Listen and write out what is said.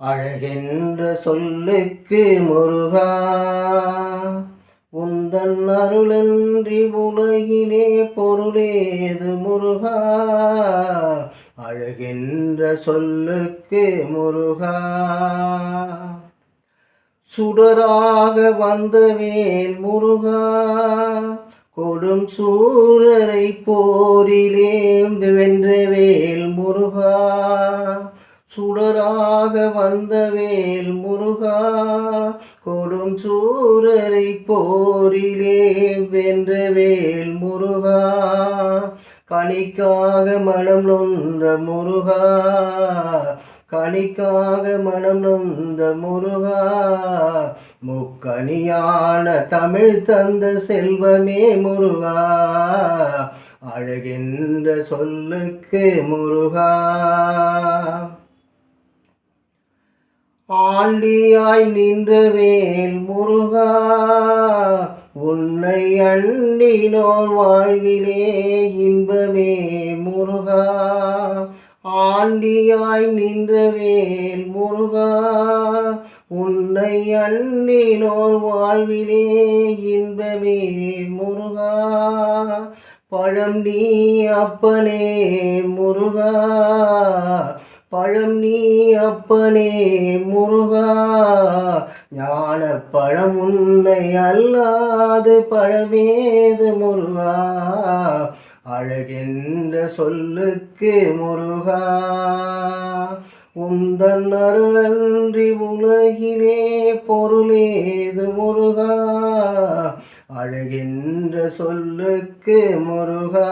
அழகென்ற சொல்லுக்கு முருகா, உந்தன் அருளன்றி உலகிலே பொருளேது முருகா. அழகென்ற சொல்லுக்கு முருகா, சுடராக வந்த வேல் முருகா, கொடும் சூரரை போரிலே வென்ற வேல் முருகா. சுடராக வந்த வேல் முருகா, கொடும் சூரரை போரிலே வென்ற வேல் முருகா. கனிக்காக மனம் நொந்த முருகா, கனிக்காக மனம் நொந்த முருகா. முக்கனியான தமிழ் தந்த செல்வமே முருகா, அழகென்ற சொல்லுக்கு முருகா. ஆண்டியாய் நின்ற வேல் முருகா, உன்னை அண்டினோர் வாழ்விலே இன்பமே முருகா. ஆண்டியாய் நின்ற வேல் முருகா, உன்னை அண்டினோர் வாழ்விலே இன்பமே முருகா. பழம் நீ அப்பனே முருகா, பழம் நீ அப்பனே முருகா. ஞான பழம் உன்னை அல்லாது பழமேது முருகா. அழகென்ற சொல்லுக்கு முருகா, உந்தன் அருளன்றி உலகிலே பொருளேது முருகா. அழகென்ற சொல்லுக்கு முருகா.